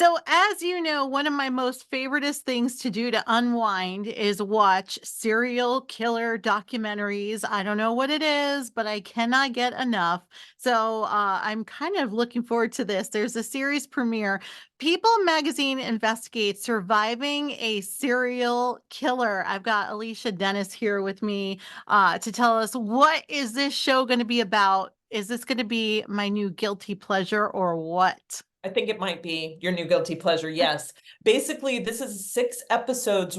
So, as you know, one of my most favoriteest things to do to unwind is watch serial killer documentaries. I don't know what it is, but I cannot get enough. So, I'm kind of looking forward to this. There's a series premiere. People magazine investigates surviving a serial killer. I've got Alicia Dennis here with me to tell us, what is this show going to be about? Is this going to be my new guilty pleasure or what? I think it might be your new guilty pleasure. Yes. Basically, this is 6 episodes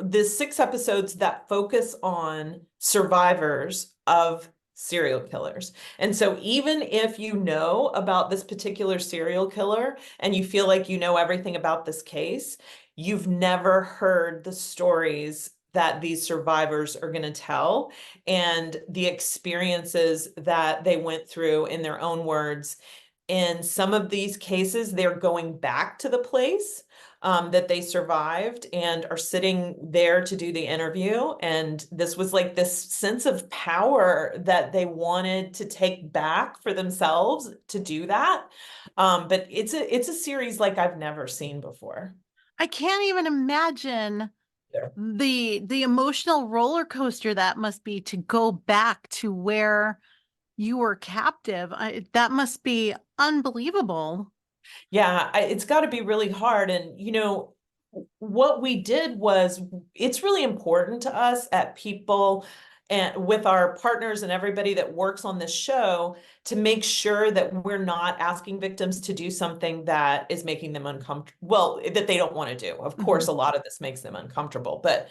this 6 episodes that focus on survivors of serial killers. And so even if you know about this particular serial killer and you feel like you know everything about this case, you've never heard the stories that these survivors are going to tell and the experiences that they went through in their own words. In some of these cases, they're going back to the place that they survived and are sitting there to do the interview. And this was like this sense of power that they wanted to take back for themselves to do that. But it's a series like I've never seen before. I can't even imagine Yeah. the emotional roller coaster that must be to go back to where you were captive. That must be unbelievable. Yeah, it's got to be really hard. And, what we did was it's really important to us at People and with our partners and everybody that works on this show to make sure that we're not asking victims to do something that is making them uncomfortable. Well, that they don't want to do. Of course, Mhm. a lot of this makes them uncomfortable, but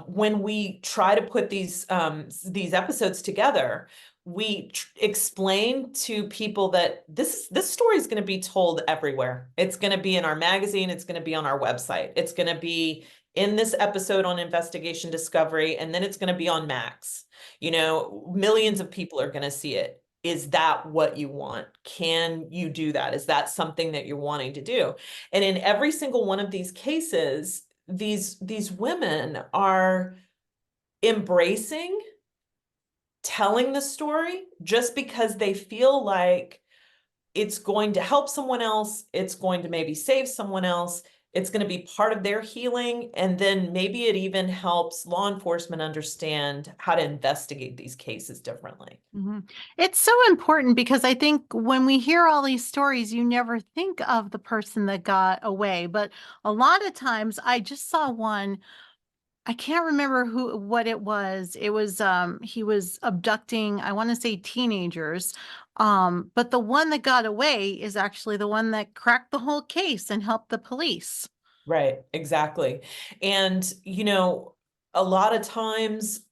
when we try to put these episodes together, we explain to people that this story is going to be told everywhere. It's going to be in our magazine. It's going to be on our website. It's going to be in this episode on Investigation Discovery, and then it's going to be on Max. Millions of people are going to see it. Is that what you want? Can you do that? Is that something that you're wanting to do? And in every single one of these cases, these women are embracing telling the story just because they feel like it's going to help someone else, it's going to maybe save someone else, it's going to be part of their healing, and then maybe it even helps law enforcement understand how to investigate these cases differently. Mhm. It's so important because I think when we hear all these stories, you never think of the person that got away. But a lot of times, I just saw one. I can't remember what it was. It was he was abducting, I want to say teenagers. But the one that got away is actually the one that cracked the whole case and helped the police. Right, exactly. And, a lot of times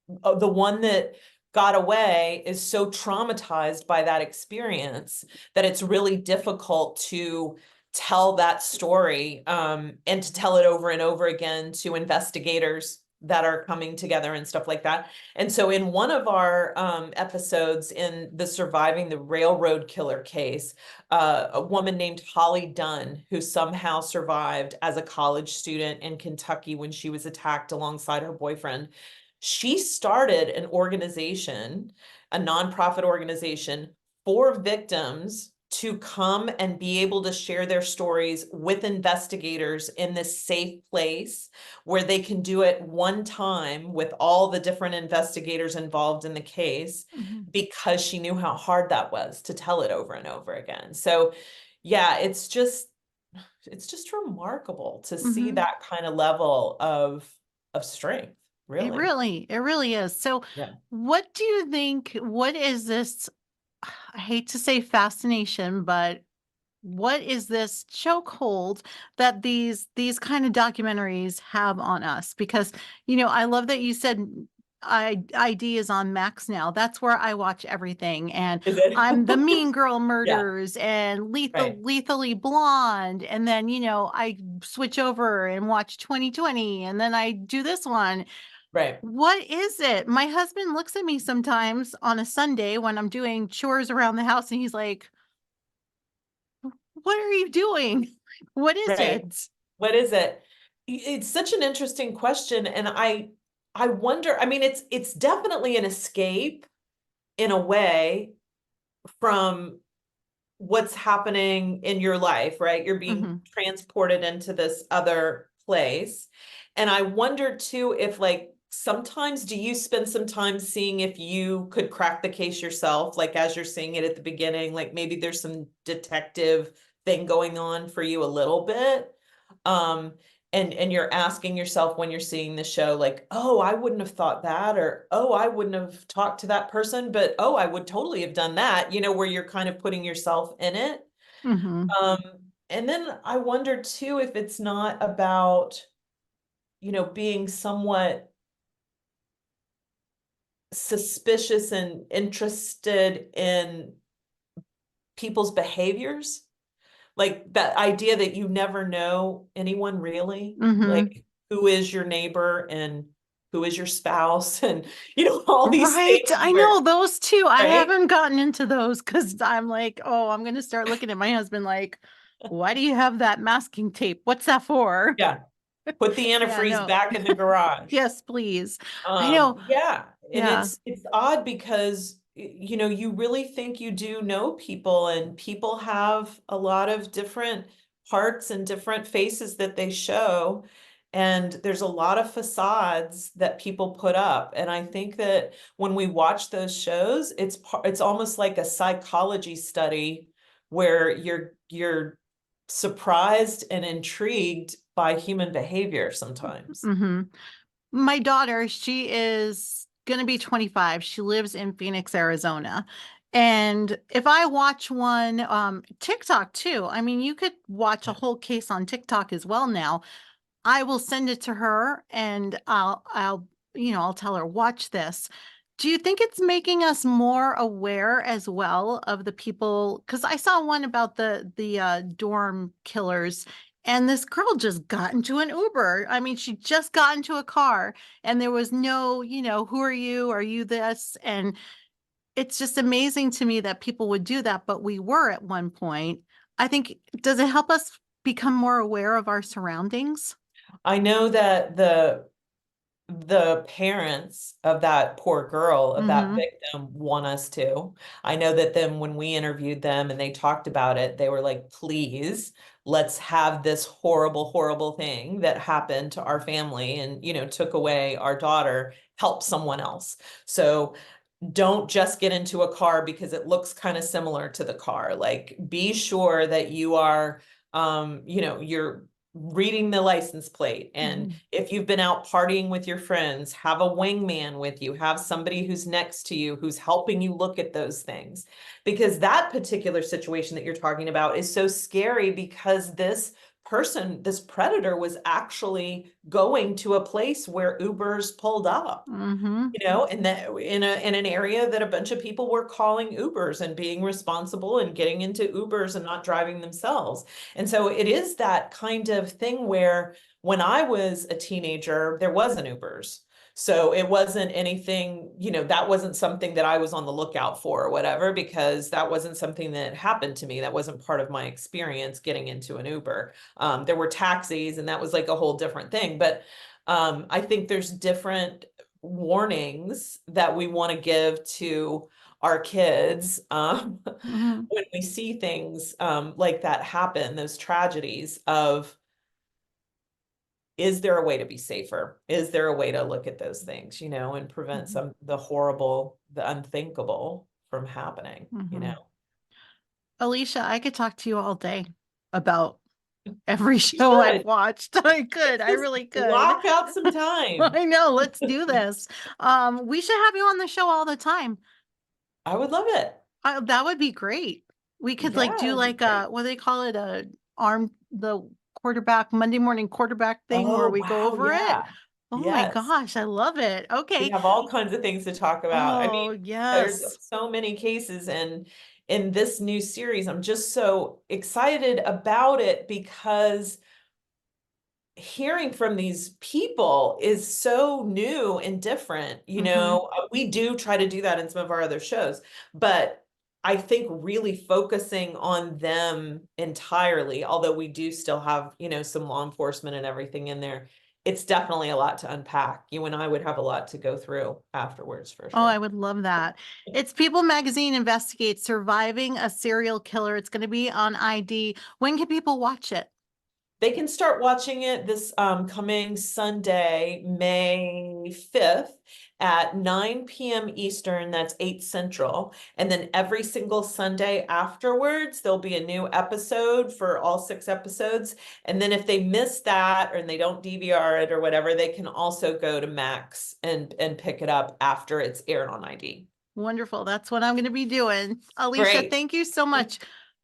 the one that got away is so traumatized by that experience that it's really difficult to tell that story and to tell it over and over again to investigators that are coming together and stuff like that. And so in one of our episodes in the Surviving the Railroad Killer case, a woman named Holly Dunn, who somehow survived as a college student in Kentucky when she was attacked alongside her boyfriend, she started an organization, a nonprofit organization for victims to come and be able to share their stories with investigators in this safe place where they can do it one time with all the different investigators involved in the case, Mhm. because she knew how hard that was to tell it over and over again. So yeah, it's just remarkable to see Mhm. that kind of level of strength, really. It really is. So, Yeah. what do you think? What is this? I hate to say fascination, but what is this chokehold that these kind of documentaries have on us? Because, I love that you said ID is on Max now. That's where I watch everything. And Is it? I'm the Mean Girl Yeah, Murders and right, Lethally Blonde. And then, I switch over and watch 2020 and then I do this one. right. What is it? My husband looks at me sometimes on a Sunday when I'm doing chores around the house and he's like, "What are you doing? What is Right. it?" What is it? It's such an interesting question, and I wonder, I mean, it's definitely an escape in a way from what's happening in your life, right? You're being Mhm. transported into this other place. And I wonder too if like sometimes do you spend some time seeing if you could crack the case yourself, like as you're seeing it at the beginning, like maybe there's some detective thing going on for you a little bit. Um, and you're asking yourself when you're seeing the show, like, oh, I wouldn't have thought that, or oh, I wouldn't have talked to that person, but oh, I would totally have done that, where you're kind of putting yourself in it. Mhm. Um, and then I wonder too if it's not about, being somewhat suspicious and interested in people's behaviors. Like that idea that you never know anyone really, Mhm. like who is your neighbor and who is your spouse and all these Right. things I where, know those 2. I right? haven't gotten into those because I'm like, "Oh, I'm gonna start looking at my husband like, why do you have that masking tape? What's that for?" Yeah. Put the Yeah, antifreeze no. back in the garage. Yes, please. I know. Yeah, and Yeah. it's odd because you really think you do know people, and people have a lot of different parts and different faces that they show, and there's a lot of facades that people put up. And I think that when we watch those shows, it's almost like a psychology study where you're surprised and intrigued by human behavior sometimes. Mhm. My daughter, she is gonna be 25. She lives in Phoenix, Arizona. And if I watch one, TikTok too, I mean, you could watch a whole case on TikTok as well now. I will send it to her and I'll tell her, "Watch this." Do you think it's making us more aware as well of the people? Because I saw one about the dorm killers, and this girl just got into an Uber. I mean, she just got into a car, and there was no, "Who are you? Are you this?" And it's just amazing to me that people would do that, but we were at one point. I think does it help us become more aware of our surroundings? I know that the parents of that poor girl, of that Mhm. victim, want us to. I know that then when we interviewed them and they talked about it, they were like, please, let's have this horrible, horrible thing that happened to our family and, took away our daughter, help someone else. So don't just get into a car because it looks kind of similar to the car. Like be sure that you are you're reading the license plate. And Mhm. if you've been out partying with your friends, have a wingman with you, have somebody who's next to you who's helping you look at those things. Because that particular situation that you're talking about is so scary because this person, this predator was actually going to a place where Ubers pulled up, Mhm. and that in an area that a bunch of people were calling Ubers and being responsible and getting into Ubers and not driving themselves. And so it is that kind of thing where when I was a teenager, there wasn't Ubers. So it wasn't anything, that wasn't something that I was on the lookout for or whatever, because that wasn't something that happened to me. That wasn't part of my experience getting into an Uber. There were taxis, and that was like a whole different thing. But I think there's different warnings that we want to give to our kids Mhm. when we see things like that happen, those tragedies of, is there a way to be safer? Is there a way to look at those things, and prevent Mhm. the horrible, the unthinkable from happening, Mhm. Alicia, I could talk to you all day about every You show I've should watched. I could. I just really could. block out some time. I know. Let's do this. We should have you on the show all the time. I would love it. That would be great. We could like Yeah, do that'd be like great. what do they call it? The quarterback Monday morning quarterback thing where Oh, we go wow. over it. Yeah. Oh my Yes. gosh, I love it. We Okay. have all kinds of things to talk about. I mean, Oh, there's yes. so many cases, and in this new series, I'm just so excited about it because hearing from these people is so new and different. Mhm. We do try to do that in some of our other shows, but I think really focusing on them entirely, although we do still have, some law enforcement and everything in there, it's definitely a lot to unpack. You and I would have a lot to go through afterwards for Oh, I sure. would love that. It's People Magazine investigates surviving a serial killer. It's going to be on ID. When can people watch it? They can start watching it this coming Sunday, May 5th at 9 p.m. Eastern. That's 8 Central. And then every single Sunday afterwards, there'll be a new episode for all 6 episodes. And then if they miss that or they don't DVR it or whatever, they can also go to Max and pick it up after it's aired on ID. Wonderful. That's what I'm going to be doing. Alicia, Great. thank you so much